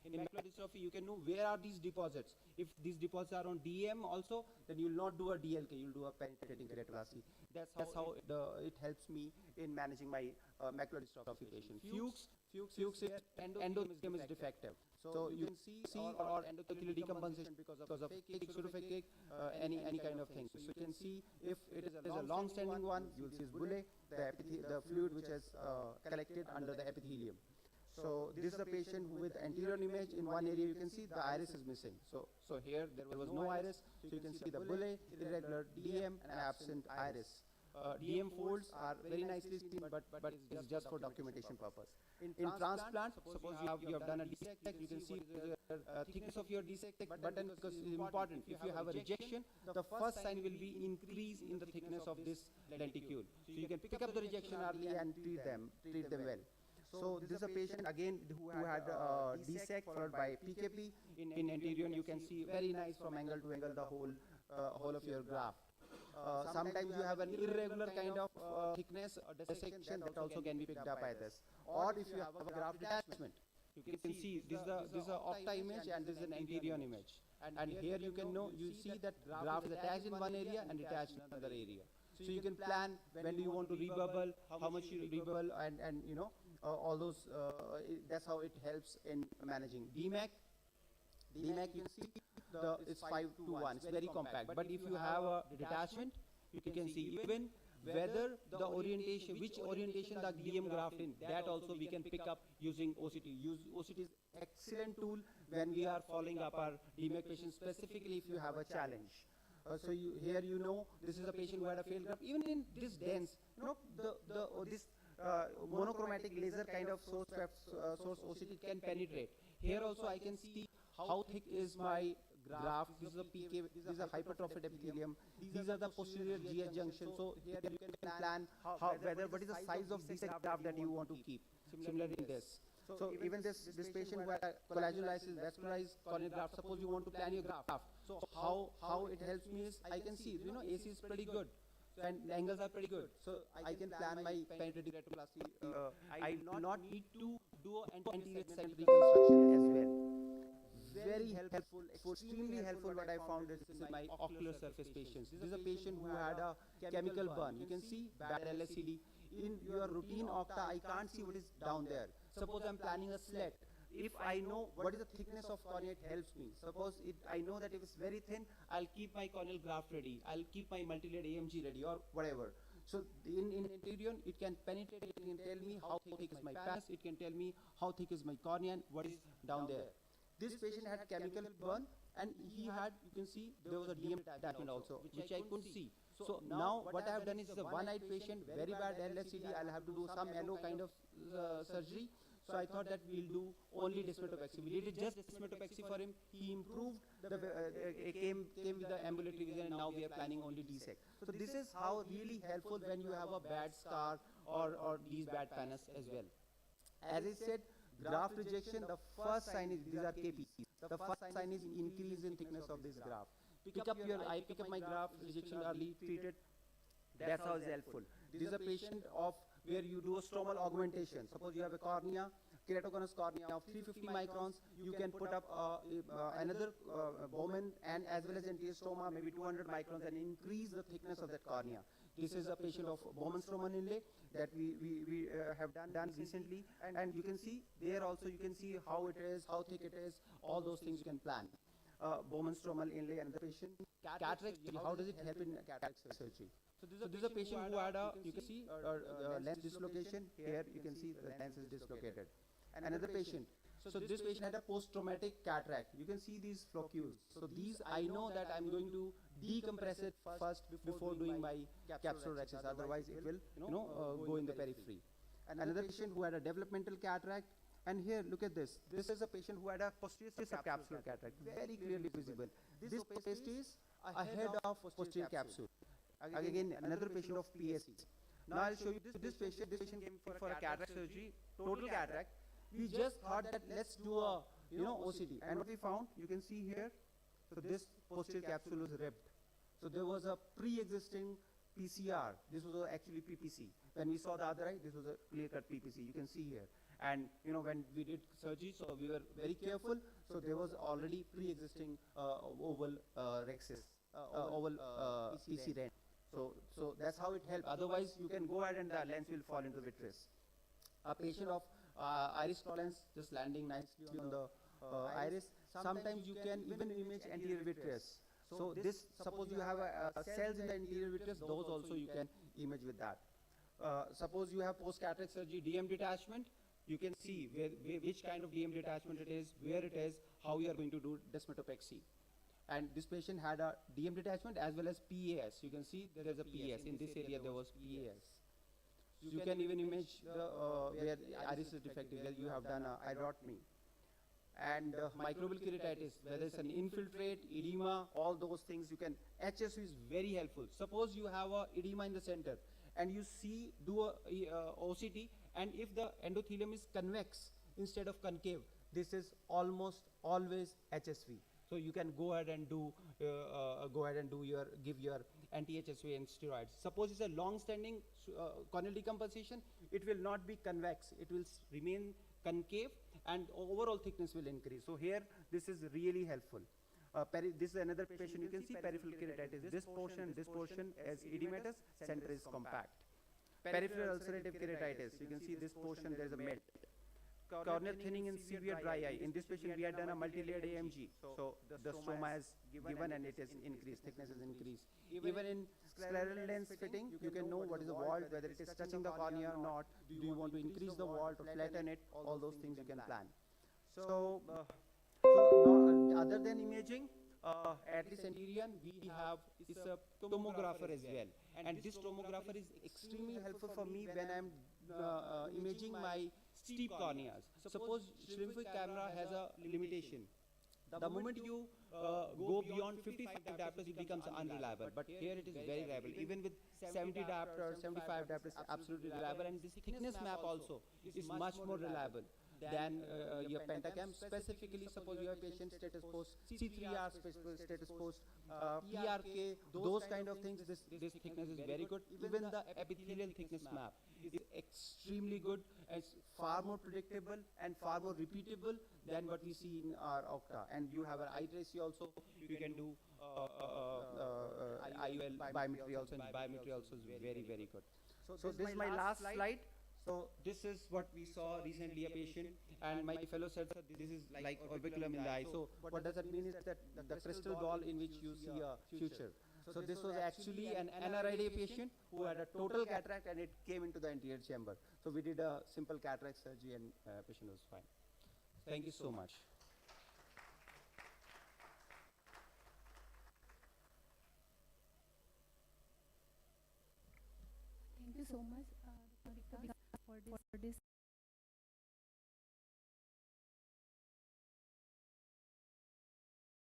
In macular dystrophy, you can know where are these deposits. If these deposits are on DM also, then you will not do a DLK, you will do a penetrating keratoplasty. That's how it helps me in managing my macular dystrophy patient. Fuchs is endothelium is defective. So you can see or endothelial decompensation because of cake, pseudofake, any kind of thing. So you can see if it is a long-standing one, you will see bullae, the fluid which is collected under the epithelium. So this is a patient with anterior image. In one area you can see the iris is missing. So here there was no iris. So you can see the bullae, irregular DM, and absent iris. DM folds are very nicely seen, but it's just for documentation purpose. In transplant, suppose you have done a dissect, you can see the thickness of your dissect button, because it's important. If you have a rejection, the first sign will be increase in the thickness of this lenticule. So you can pick up the rejection early and treat them well. So this is a patient again who had dissect followed by PKP. In anterior, you can see very nice from angle to angle the whole of your graft. Sometimes you have an irregular kind of thickness or dissection that also can be picked up by this. Or if you have a graft detachment, you can see this is a opta image and this is an anterior image. And here you see that graft is attached in one area and detached in another area. So you can plan when do you want to rebubble, how much you rebubble, and you know all those. That's how it helps in managing DMAC. DMAC, you can see it's 5:1. It's very compact. But if you have a detachment, you can see even whether the orientation, which orientation the DM graft in, that also we can pick up using OCT. OCT is excellent tool when we are following up our DMAC patients, specifically if you have a challenge. So here this is a patient who had a failed graft. Even in this dense, this monochromatic laser kind of source OCT can penetrate. Here also I can see how thick is my graft. This is a PK, this is a hypertrophic epithelium. These are the posterior GH junction. So here you can plan what is the size of this graft that you want to keep. Similarly in this. So even this patient who had a collagenolized vascularized corneal graft, suppose you want to plan your graft. So how it helps me is I can see, AC is pretty good. And angles are pretty good. So I can plan my penetrating keratoplasty. I do not need to do an anterior side reconstruction as well. Very helpful, extremely helpful. What I found is my ocular surface patients. This is a patient who had a chemical burn. You can see bad LSCD. In your routine octa, I can't see what is down there. Suppose I'm planning a slit. If I know what is the thickness of cornea, it helps me. Suppose I know that if it's very thin, I'll keep my corneal graft ready. I'll keep my multi-layered AMG ready or whatever. So in anterior, it can penetrate. It can tell me how thick is my pars. It can tell me how thick is my cornea and what is down there. This patient had chemical burn and he had, you can see, there was a DM attachment also, which I couldn't see. So now what I have done is a one-eyed patient, very bad LSCD. I'll have to do some LO kind of surgery. So I thought that we'll do only dysmetopexy. We did just dysmetopexy for him. He improved, came with the ambulatory vision, and now we are planning only DSEC. So this is how really helpful when you have a bad scar or these bad panas as well. As I said, graft rejection, the first sign is, these are KPs. The first sign is increase in thickness of this graft. I pick up my graft rejection early, treat it. That's how it's helpful. This is a patient of where you do a stromal augmentation. Suppose you have a cornea, keratoconus cornea of 350 microns, you can put up another Bowman and as well as anterior stroma, maybe 200 microns, and increase the thickness of that cornea. This is a patient of Bowman stromal inlay that we have done recently, and you can see there also you can see how it is, how thick it is, all those things you can plan. Bowman stromal inlay, another patient. Cataract surgery, how does it help in cataract surgery? So this is a patient who had you can see lens dislocation. Here you can see the lens is dislocated. Another patient. So this patient had a post-traumatic cataract. You can see these flocules. So these I know that I'm going to decompress it first before doing my capsulorhexis. Otherwise it will go in the periphery. Another patient who had a developmental cataract. And here, look at this. This is a patient who had a posterior subcapsular cataract, very clearly visible. This opaque is ahead of posterior capsule. Again, another patient of PSC. Now I'll show you this patient. This patient came for a cataract surgery, total cataract. We just thought that let's do a OCT. And what we found, you can see here. So this posterior capsule was ripped. So there was a pre-existing PCR. This was actually PPC. When we saw the other eye, this was a clear-cut PPC. You can see here. And when we did surgery, so we were very careful. So there was already pre-existing oval rhexis, oval PC rent. So that's how it helped. Otherwise, you can go ahead and the lens will fall into vitreous. A patient of iris lens just landing nicely on the iris. Sometimes you can even image anterior vitreous. So this, suppose you have cells in the anterior vitreous, those also you can image with that. Suppose you have post-cataract surgery, DM detachment, you can see which kind of DM detachment it is, where it is, how you are going to do desmetopexy. And this patient had a DM detachment as well as PAS. You can see there is a PAS. In this area there was PAS. You can even image where iris is defective, where you have done a iridotmy. And microbial keratitis, whether it's an infiltrate, edema, all those things you can. HSV is very helpful. Suppose you have a edema in the center and you do a OCT, and if the endothelium is convex instead of concave, this is almost always HSV. So you can go ahead and give your anti-HSV and steroids. Suppose it's a long-standing corneal decomposition, it will not be convex. It will remain concave, and overall thickness will increase. So here, this is really helpful. This is another patient. You can see peripheral keratitis. This portion as edematous, center is compact. Peripheral ulcerative keratitis. You can see this portion. There is a melt. Corneal thinning and severe dry eye. In this patient, we had done a multi-layered AMG. So the stroma is given and it is increased, thickness is increased. Even in scleral lens fitting, you can know what is the vault, whether it is touching the cornea or not. Do you want to increase the vault or flatten it? All those things you can plan. So other than imaging, at least Centurion, we have is a tomographer as well. And this tomographer is extremely helpful for me when I'm imaging my steep corneas. Suppose shrimp-fish camera has a limitation. The moment you go beyond 55 diopters, it becomes unreliable. But here it is very reliable. Even with 70 diopters, 75 diopters, absolutely reliable. And this thickness map also is much more reliable than your pentacam. Specifically, suppose you have patient status post, C3R status post, PRK, those kind of things, this thickness is very good. Even the epithelial thickness map is extremely good. It's far more predictable and far more repeatable than what we see in our Octa. And you have an eye tracy also. You can do IUL biometry also, and biometry also is very, very good. So this is my last slide. So this is what we saw recently, a patient, and my fellow said that this is like orbiculum in the eye. So what does that mean is that the crystal ball in which you see a future. So this was actually an NRID patient who had a total cataract and it came into the anterior chamber. So we did a simple cataract surgery and patient was fine. Thank you so much. Thank you so much, for this